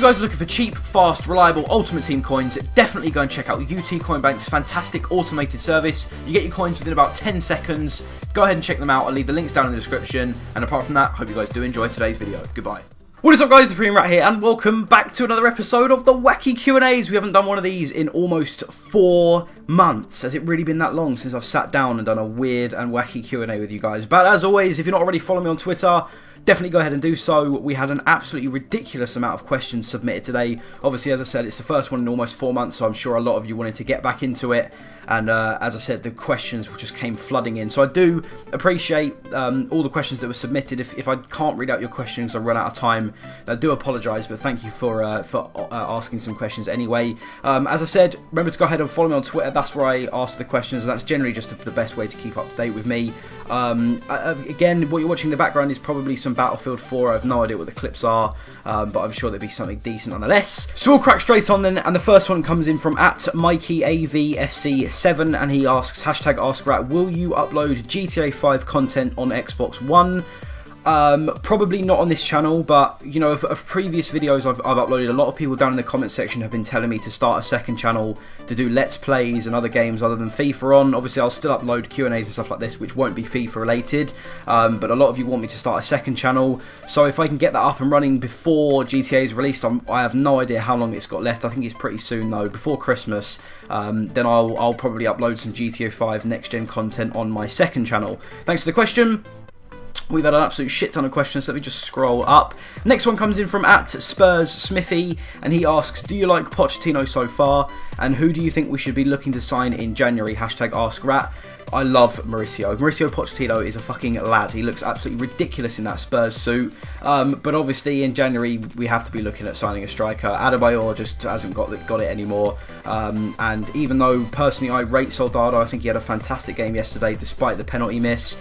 guys are looking for cheap, fast, reliable Ultimate Team coins, definitely go and check out UT Coinbank's fantastic automated service. You get your coins within about 10 seconds. Go ahead and check them out. I'll leave the links down in the description. And apart from that, hope you guys do enjoy today's video. Goodbye. What is up, guys? ThePremiumRat here, and welcome back to another episode of the Wacky Q&As. We haven't done one of these in almost 4 months. Has it really been that long since I've sat down and done a weird and wacky Q&A with you guys? But as always, if you're not already following me on Twitter, definitely go ahead and do so. We had an absolutely ridiculous amount of questions submitted today. Obviously, as I said, it's the first one in almost 4 months, so I'm sure a lot of you wanted to get back into it. And as I said, the questions just came flooding in. So I do appreciate all the questions that were submitted. If I can't read out your questions, I run out of time, I do apologise, but thank you for asking some questions anyway. As I said, remember to go ahead and follow me on Twitter. That's where I ask the questions, and that's generally just the best way to keep up to date with me. Again, what you're watching in the background is probably some Battlefield 4. I have no idea what the clips are, but I'm sure there'll be something decent nonetheless. So we'll crack straight on then, and the first one comes in from @MikeyAVFC7, and he asks, #AskRat, will you upload GTA 5 content on Xbox One? Probably not on this channel, but you know, of previous videos I've uploaded, a lot of people down in the comment section have been telling me to start a second channel to do Let's Plays and other games other than FIFA on. Obviously I'll still upload Q&As and stuff like this, which won't be FIFA related, but a lot of you want me to start a second channel, so if I can get that up and running before GTA is released, I have no idea how long it's got left. I think it's pretty soon though, before Christmas. Then I'll probably upload some GTA 5 next gen content on my second channel. Thanks for the question. We've had an absolute shit ton of questions, so let me just scroll up. Next one comes in from @SpursSmithy, and he asks, do you like Pochettino so far, and who do you think we should be looking to sign in January? #AskRat. I love Mauricio. Mauricio Pochettino is a fucking lad. He looks absolutely ridiculous in that Spurs suit. But obviously in January we have to be looking at signing a striker. Adebayor just hasn't got it anymore. And even though personally I rate Soldado, I think he had a fantastic game yesterday despite the penalty miss.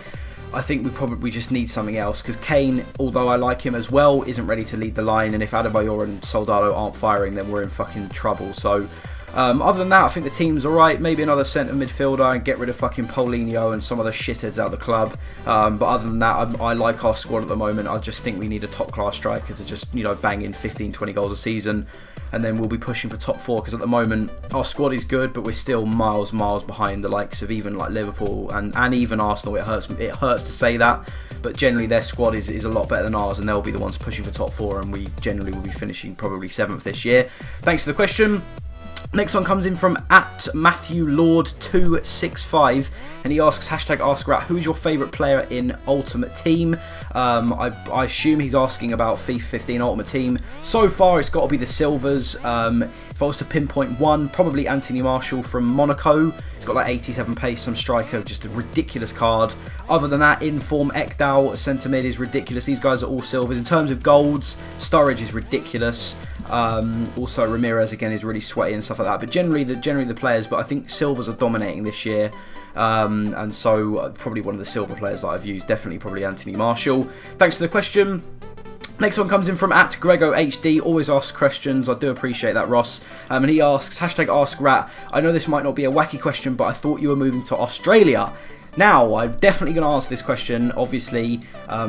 I think we probably just need something else, because Kane, although I like him as well, isn't ready to lead the line, and if Adebayor and Soldado aren't firing, then we're in fucking trouble. So other than that, I think the team's alright. Maybe another centre midfielder and get rid of fucking Paulinho and some other shitheads out of the club. But other than that, I like our squad at the moment. I just think we need a top class striker to just, you know, bang in 15-20 goals a season, and then we'll be pushing for top 4, because at the moment our squad is good, but we're still miles behind the likes of even like Liverpool and even Arsenal. It hurts to say that, but generally their squad is a lot better than ours, and they'll be the ones pushing for top 4, and we generally will be finishing probably 7th this year. Thanks for the question. Next one comes in from @MatthewLord265, and he asks, #AskRat, who's your favourite player in Ultimate Team? I assume he's asking about FIFA 15 Ultimate Team. So far it's got to be the Silvers. If I was to pinpoint one, probably Anthony Martial from Monaco. He's got like 87 pace, some striker, just a ridiculous card. Other than that, inform Ekdal, centre mid is ridiculous. These guys are all Silvers. In terms of golds, Sturridge is ridiculous. Also Ramirez again is really sweaty and stuff like that. But generally the players, but I think Silvers are dominating this year. And so probably one of the silver players that I've used, definitely probably Anthony Martial. Thanks for the question. Next one comes in from @GregoHD, always asks questions, I do appreciate that, Ross. And he asks, #AskRat, I know this might not be a wacky question, but I thought you were moving to Australia. Now, I'm definitely going to answer this question, obviously,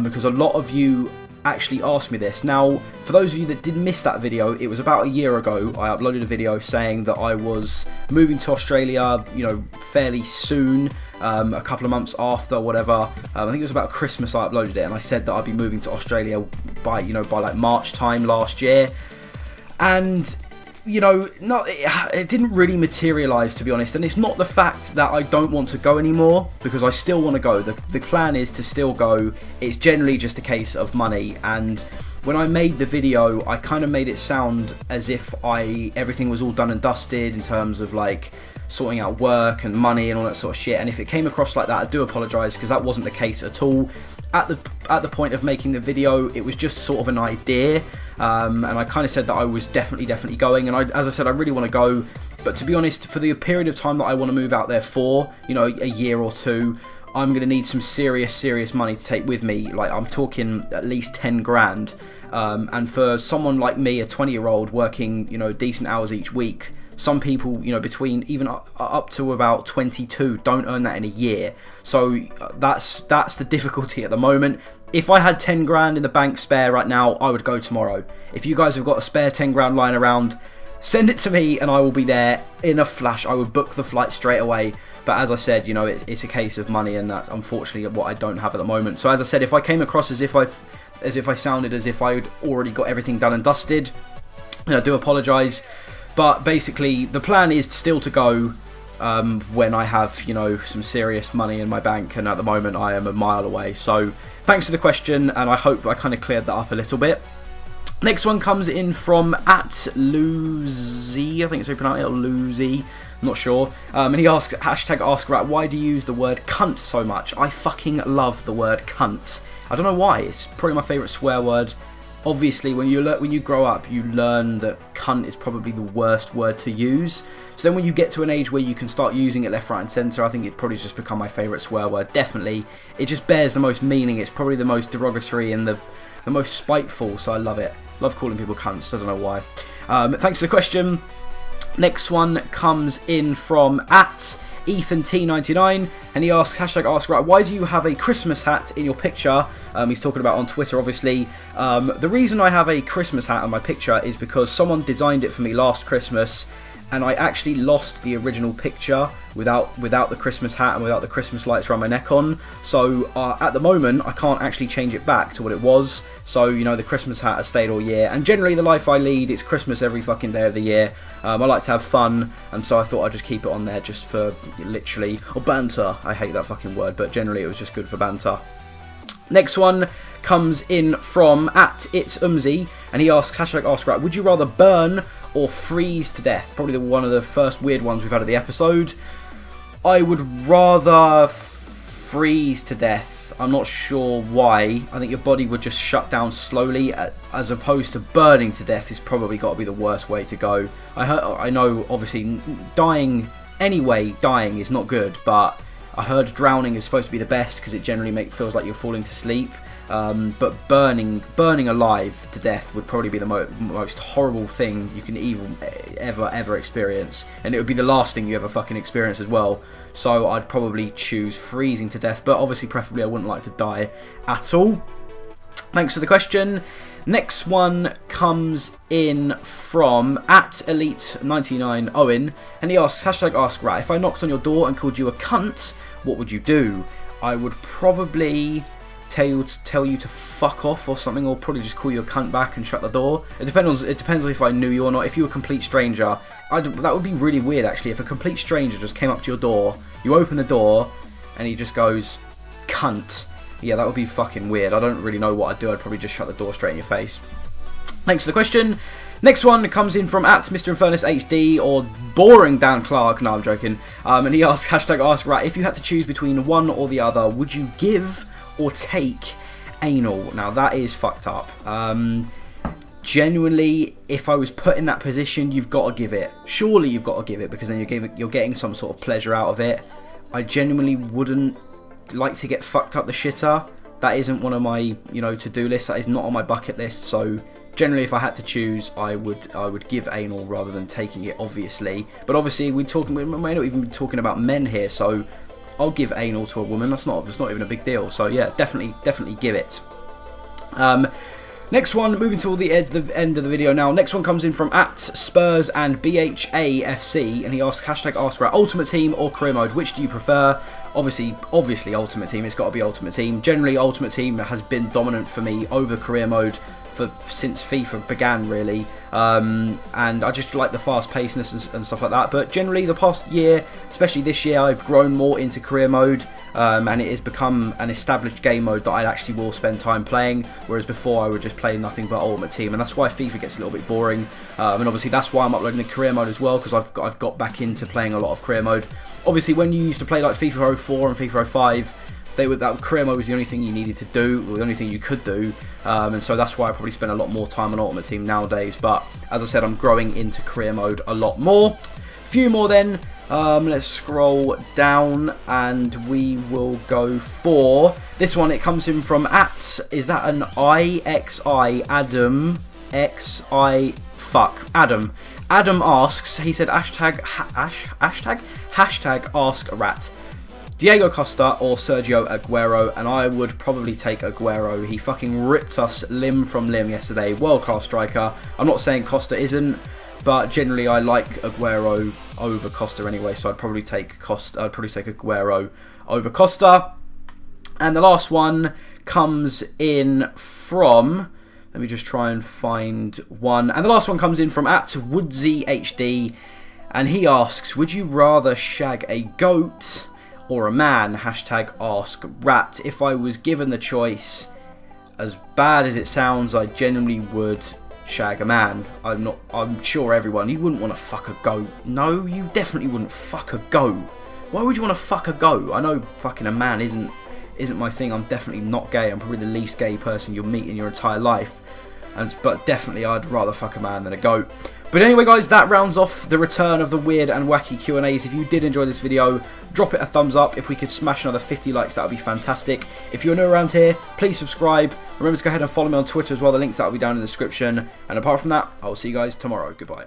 because a lot of you actually asked me this. Now, for those of you that did miss that video, it was about a year ago. I uploaded a video saying that I was moving to Australia, you know, fairly soon, a couple of months after, whatever. I think it was about Christmas I uploaded it, and I said that I'd be moving to Australia by like March time last year. And you know, it didn't really materialise, to be honest, and it's not the fact that I don't want to go anymore, because I still want to go. The plan is to still go. It's generally just a case of money, and when I made the video, I kind of made it sound as if everything was all done and dusted in terms of like sorting out work and money and all that sort of shit, and if it came across like that, I do apologise, because that wasn't the case at all. At the point of making the video, it was just sort of an idea, and I kind of said that I was definitely going, and as I said, I really want to go, but to be honest, for the period of time that I want to move out there for, you know, a year or two, I'm going to need some serious money to take with me. Like, I'm talking at least 10 grand, and for someone like me, a 20-year-old working, you know, decent hours each week, some people, you know, between even up to about 22 don't earn that in a year. So that's the difficulty at the moment. if I had 10 grand in the bank spare right now, I would go tomorrow. If you guys have got a spare 10 grand lying around, send it to me and I will be there in a flash. I would book the flight straight away. But as I said, you know, it's a case of money, and that's unfortunately what I don't have at the moment. So as I said, if I came across as if I sounded as if I'd already got everything done and dusted, I do apologise. But basically, the plan is still to go when I have, you know, some serious money in my bank, and at the moment I am a mile away. So thanks for the question, and I hope I kind of cleared that up a little bit. Next one comes in from @Luzy, I think it's open out, Luzy, I'm not sure. And he asks, #AskRat, why do you use the word cunt so much? I fucking love the word cunt. I don't know why, it's probably my favourite swear word. Obviously, when you grow up, you learn that cunt is probably the worst word to use. So then when you get to an age where you can start using it left, right and centre, I think it's probably just become my favourite swear word. Definitely. It just bears the most meaning. It's probably the most derogatory and the most spiteful, so I love it. Love calling people cunts, I don't know why. Thanks for the question. Next one comes in from @EthanT99, and he asks, #AskRat, why do you have a Christmas hat in your picture? He's talking about on Twitter, obviously. The reason I have a Christmas hat on my picture is because someone designed it for me last Christmas, and I actually lost the original picture without the Christmas hat and without the Christmas lights around my neck on. So at the moment, I can't actually change it back to what it was. So, you know, the Christmas hat has stayed all year. And generally, the life I lead, it's Christmas every fucking day of the year. I like to have fun, and so I thought I'd just keep it on there just for literally, or banter. I hate that fucking word, but generally it was just good for banter. Next one comes in from @It'sUmzi, and he asks, #AskRat, would you rather burn or freeze to death? Probably one of the first weird ones we've had of the episode. I would rather freeze to death. I'm not sure why. I think your body would just shut down slowly, as opposed to burning to death is probably got to be the worst way to go. I know, obviously, dying is not good, but I heard drowning is supposed to be the best because it generally feels like you're falling to sleep. But burning alive to death would probably be the most horrible thing you can ever experience, and it would be the last thing you ever fucking experience as well. So I'd probably choose freezing to death, but obviously preferably I wouldn't like to die at all. Thanks for the question. Next one comes in from @Elite99 Owen, and he asks, #AskRat, if I knocked on your door and called you a cunt, what would you do? I would probably tell you to fuck off or something, or probably just call you a cunt back and shut the door. It depends on if I knew you or not. If you were a complete stranger, that would be really weird actually. If a complete stranger just came up to your door, you open the door, and he just goes, cunt. Yeah, that would be fucking weird. I don't really know what I'd do. I'd probably just shut the door straight in your face. Thanks for the question. Next one comes in from @MrInfernusHD, or Boring Dan Clark. No, I'm joking. And he asks, #AskRat, if you had to choose between one or the other, would you give or take anal? Now that is fucked up. Genuinely, if I was put in that position, you've got to give it. Surely you've got to give it, because then you're getting some sort of pleasure out of it. I genuinely wouldn't like to get fucked up the shitter. That isn't one of my, you know, to-do lists. That is not on my bucket list. So generally, if I had to choose, I would give anal rather than taking it, obviously. But obviously, we may not even be talking about men here, so I'll give anal to a woman. It's not even a big deal. So yeah, definitely give it. Next one, moving to the end of the video now. Next one comes in from @Spurs and BHAFC, and he asks, #AskRat, Ultimate Team or Career Mode, which do you prefer? Obviously Ultimate Team. It's got to be Ultimate Team. Generally, Ultimate Team has been dominant for me over Career Mode since FIFA began, really. And I just like the fast pacedness and stuff like that. But generally, the past year, especially this year, I've grown more into Career Mode, and it has become an established game mode that I actually will spend time playing, whereas before I would just play nothing but Ultimate Team, and that's why FIFA gets a little bit boring. And obviously that's why I'm uploading the Career Mode as well, because I've got back into playing a lot of Career Mode. Obviously, when you used to play like FIFA 04 and FIFA 05, that Career Mode was the only thing you needed to do, or the only thing you could do, and so that's why I probably spend a lot more time on Ultimate Team nowadays. But as I said, I'm growing into Career Mode a lot more. Few more then. Let's scroll down, and we will go for this one. It comes in from is that an IXI Adam XI fuck Adam. Adam asks, he said hashtag AskRat. Diego Costa or Sergio Aguero, and I would probably take Aguero. He fucking ripped us limb from limb yesterday. World-class striker. I'm not saying Costa isn't, but generally I like Aguero over Costa anyway, so I'd probably take Aguero over Costa. And the last one comes in from... Let me just try and find one. And the last one comes in from @WoodsyHD, and he asks, would you rather shag a goat or a man? #AskRat. If I was given the choice, as bad as it sounds, I genuinely would shag a man. I'm sure everyone, you wouldn't want to fuck a goat. No, you definitely wouldn't fuck a goat. Why would you want to fuck a goat? I know fucking a man isn't my thing. I'm definitely not gay. I'm probably the least gay person you'll meet in your entire life. But definitely I'd rather fuck a man than a goat. But anyway, guys, that rounds off the return of the weird and wacky Q&As. If you did enjoy this video, drop it a thumbs up. If we could smash another 50 likes, that would be fantastic. If you're new around here, please subscribe. Remember to go ahead and follow me on Twitter as well. The links that will be down in the description. And apart from that, I will see you guys tomorrow. Goodbye.